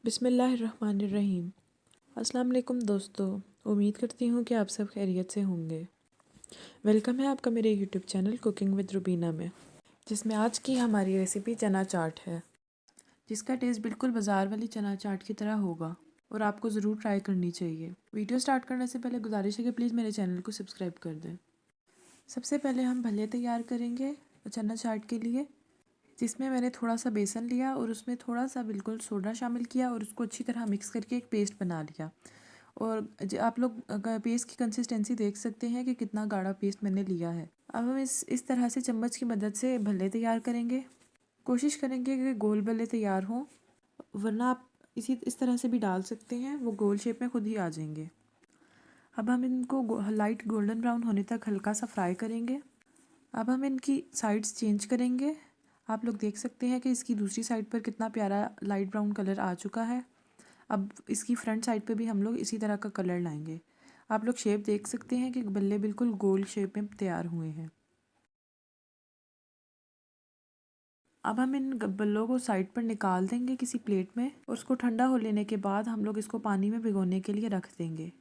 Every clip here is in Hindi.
बिस्मिल्लाहिर्रहमानिर्रहीम। अस्सलाम वालेकुम दोस्तों, उम्मीद करती हूँ कि आप सब खैरियत से होंगे। वेलकम है आपका मेरे YouTube channel cooking with Rubina में, जिसमें आज की हमारी रेसिपी चना चाट है, जिसका टेस्ट बिल्कुल बाज़ार वाली चना चाट की तरह होगा और आपको ज़रूर ट्राई करनी चाहिए। वीडियो स्टार्ट करने से पहले गुजारिश है कि प्लीज़ मेरे चैनल को सब्सक्राइब कर दें। सबसे पहले हम भल्ले तैयार करेंगे चना चाट के लिए, जिसमें मैंने थोड़ा सा बेसन लिया और उसमें थोड़ा सा बिल्कुल सोडा शामिल किया और उसको अच्छी तरह मिक्स करके एक पेस्ट बना लिया। और आप लोग पेस्ट की कंसिस्टेंसी देख सकते हैं कि कितना गाढ़ा पेस्ट मैंने लिया है। अब हम इस तरह से चम्मच की मदद से भल्ले तैयार करेंगे। कोशिश करेंगे कि गोल भल्ले तैयार हों, वरना आप इस तरह से भी डाल सकते हैं, वो गोल शेप में खुद ही आ जाएंगे। अब हम इनको लाइट गोल्डन ब्राउन होने तक हल्का सा फ्राई करेंगे। अब हम इनकी साइड्स चेंज करेंगे। आप लोग देख सकते हैं कि इसकी दूसरी साइड पर कितना प्यारा लाइट ब्राउन कलर आ चुका है। अब इसकी फ्रंट साइड पे भी हम लोग इसी तरह का कलर लाएंगे। आप लोग शेप देख सकते हैं कि बल्ले बिल्कुल गोल शेप में तैयार हुए हैं। अब हम इन बल्लों को साइड पर निकाल देंगे किसी प्लेट में और उसको ठंडा हो लेने के बाद हम लोग इसको पानी में भिगोने के लिए रख देंगे।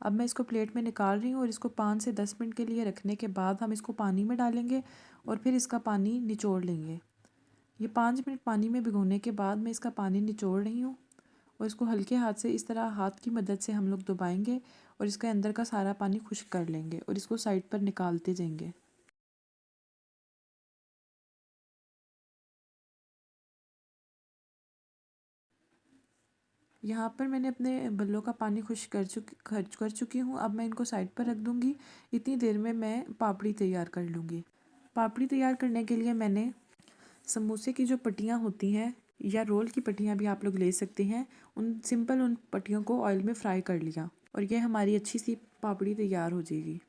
अब मैं इसको प्लेट में निकाल रही हूँ और इसको 5 से 10 मिनट के लिए रखने के बाद हम इसको पानी में डालेंगे और फिर इसका पानी निचोड़ लेंगे। ये 5 मिनट पानी में भिगोने के बाद मैं इसका पानी निचोड़ रही हूँ और इसको हल्के हाथ से इस तरह हाथ की मदद से हम लोग दबाएंगे और इसके अंदर का सारा पानी खुश्क कर लेंगे और इसको साइड पर निकालते जाएंगे। यहाँ पर मैंने अपने बल्लों का पानी खुश्क कर चुकी हूँ। अब मैं इनको साइड पर रख दूँगी। इतनी देर में मैं पापड़ी तैयार कर लूँगी। पापड़ी तैयार करने के लिए मैंने समोसे की जो पट्टियाँ होती हैं या रोल की पट्टियाँ भी आप लोग ले सकते हैं, उन पट्टियों को ऑयल में फ्राई कर लिया और ये हमारी अच्छी सी पापड़ी तैयार हो जाएगी।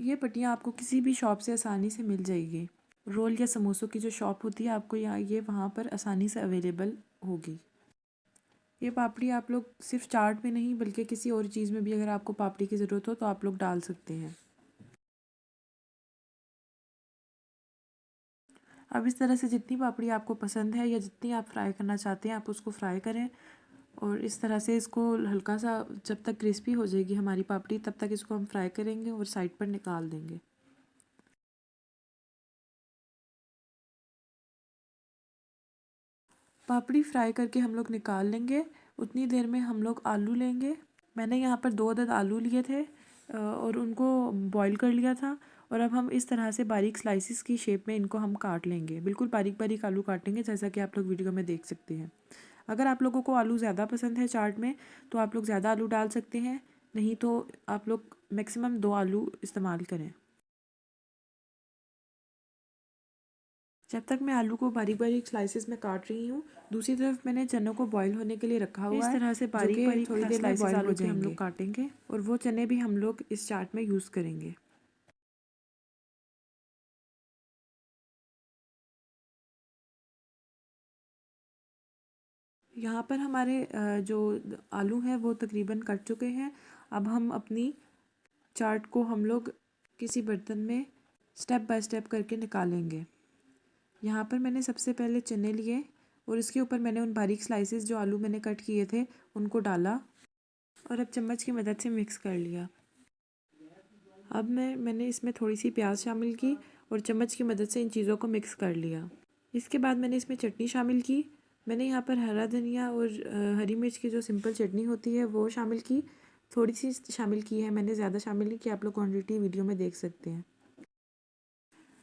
ये पट्टियाँ आपको किसी भी शॉप से आसानी से मिल जाएगी। रोल या समोसों की जो शॉप होती है आपको यहाँ ये वहाँ पर आसानी से अवेलेबल होगी। ये पापड़ी आप लोग सिर्फ चाट में नहीं बल्कि किसी और चीज़ में भी अगर आपको पापड़ी की ज़रूरत हो तो आप लोग डाल सकते हैं। अब इस तरह से जितनी पापड़ी आपको पसंद है या जितनी आप फ्राई करना चाहते हैं आप उसको फ्राई करें और इस तरह से इसको हल्का सा जब तक क्रिस्पी हो जाएगी हमारी पापड़ी तब तक इसको हम फ्राई करेंगे और साइड पर निकाल देंगे। पापड़ी फ्राई करके हम लोग निकाल लेंगे। उतनी देर में हम लोग आलू लेंगे। मैंने यहाँ पर 2 अदद आलू लिए थे और उनको बॉईल कर लिया था और अब हम इस तरह से बारीक स्लाइसिस की शेप में इनको हम काट लेंगे। बिल्कुल बारीक बारीक आलू काटेंगे जैसा कि आप लोग वीडियो में देख सकते हैं। अगर आप लोगों को आलू ज़्यादा पसंद है चाट में तो आप लोग ज़्यादा आलू डाल सकते हैं, नहीं तो आप लोग मैक्सिमम 2 आलू इस्तेमाल करें। जब तक मैं आलू को बारीक बारीक स्लाइसेस में काट रही हूँ, दूसरी तरफ मैंने चनों को बॉईल होने के लिए रखा हुआ है। इस तरह से बारीक बारीक थोड़ी देर में बॉईल हो जाएंगे। हम लोग काटेंगे और वो चने भी हम लोग इस चाट में यूज़ करेंगे। यहाँ पर हमारे जो आलू हैं वो तकरीबन कट चुके हैं। अब हम अपनी चाट को हम लोग किसी बर्तन में स्टेप बाय स्टेप करके निकालेंगे। यहाँ पर मैंने सबसे पहले चने लिए और इसके ऊपर मैंने उन बारीक स्लाइसेस जो आलू मैंने कट किए थे उनको डाला और अब चम्मच की मदद से मिक्स कर लिया। अब मैंने इसमें थोड़ी सी प्याज शामिल की और चम्मच की मदद से इन चीज़ों को मिक्स कर लिया। इसके बाद मैंने इसमें चटनी शामिल की। मैंने यहाँ पर हरा धनिया और हरी मिर्च की जो सिंपल चटनी होती है वो शामिल की। थोड़ी सी शामिल की है मैंने, ज़्यादा शामिल नहीं की। आप लोग क्वांटिटी वीडियो में देख सकते हैं।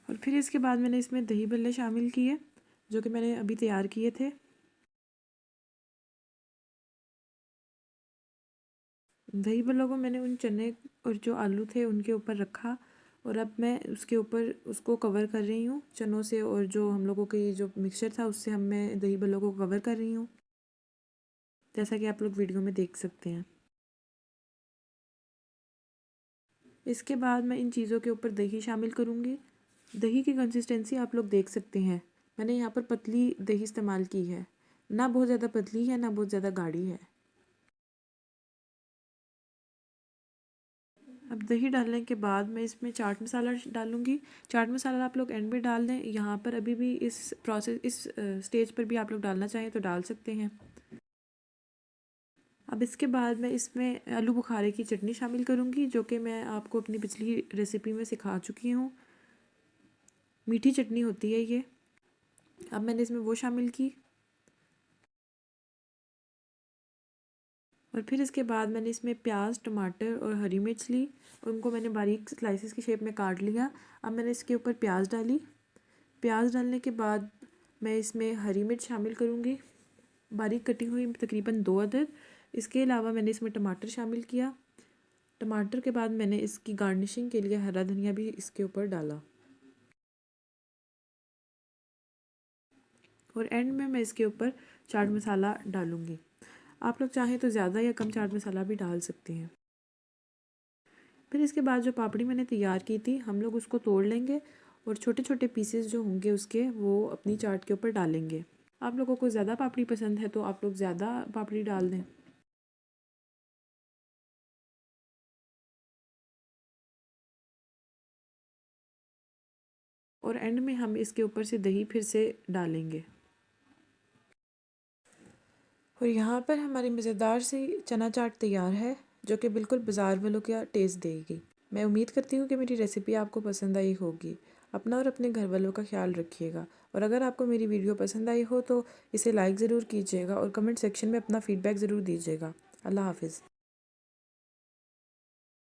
और फिर इसके बाद मैंने इसमें दही भल्ले शामिल किए जो कि मैंने अभी तैयार किए थे। दही भल्लों को मैंने उन चने और जो आलू थे उनके ऊपर रखा और अब मैं उसके ऊपर उसको कवर कर रही हूँ चनों से, और जो हम लोगों के जो मिक्सचर था उससे मैं दही भल्लों को कवर कर रही हूँ, जैसा कि आप लोग वीडियो में देख सकते हैं। इसके बाद मैं इन चीज़ों के ऊपर दही शामिल करूँगी। दही की कंसिस्टेंसी आप लोग देख सकते हैं। मैंने यहाँ पर पतली दही इस्तेमाल की है, ना बहुत ज़्यादा पतली है ना बहुत ज़्यादा गाढ़ी है। अब दही डालने के बाद मैं इसमें चाट मसाला डालूँगी। चाट मसाला आप लोग एंड में डाल दें। यहाँ पर अभी भी इस स्टेज पर भी आप लोग डालना चाहें तो डाल सकते हैं। अब इसके बाद मैं इसमें आलू बुखारे की चटनी शामिल करूँगी, जो कि मैं आपको अपनी पिछली रेसिपी में सिखा चुकी हूँ। मीठी चटनी होती है ये। अब मैंने इसमें वो शामिल की और फिर इसके बाद मैंने इसमें प्याज, टमाटर और हरी मिर्च ली और उनको मैंने बारीक स्लाइसेस की शेप में काट लिया। अब मैंने इसके ऊपर प्याज डाली। प्याज डालने के बाद मैं इसमें हरी मिर्च शामिल करूँगी, बारीक कटी हुई, तकरीबन 2 अदद। इसके अलावा मैंने इसमें टमाटर शामिल किया। टमाटर के बाद मैंने इसकी गार्निशिंग के लिए हरा धनिया भी इसके ऊपर डाला और एंड में मैं इसके ऊपर चाट मसाला डालूँगी। आप लोग चाहें तो ज़्यादा या कम चाट मसाला भी डाल सकते हैं। फिर इसके बाद जो पापड़ी मैंने तैयार की थी, हम लोग उसको तोड़ लेंगे और छोटे छोटे पीसेस जो होंगे उसके, वो अपनी चाट के ऊपर डालेंगे। आप लोगों को ज़्यादा पापड़ी पसंद है तो आप लोग ज़्यादा पापड़ी डाल दें। और एंड में हम इसके ऊपर से दही फिर से डालेंगे। और यहाँ पर हमारी मज़ेदार सी चना चाट तैयार है, जो कि बिल्कुल बाज़ार वालों का टेस्ट देगी। मैं उम्मीद करती हूँ कि मेरी रेसिपी आपको पसंद आई होगी। अपना और अपने घर वालों का ख्याल रखिएगा और अगर आपको मेरी वीडियो पसंद आई हो तो इसे लाइक ज़रूर कीजिएगा और कमेंट सेक्शन में अपना फ़ीडबैक ज़रूर दीजिएगा। अल्लाह हाफ़िज़।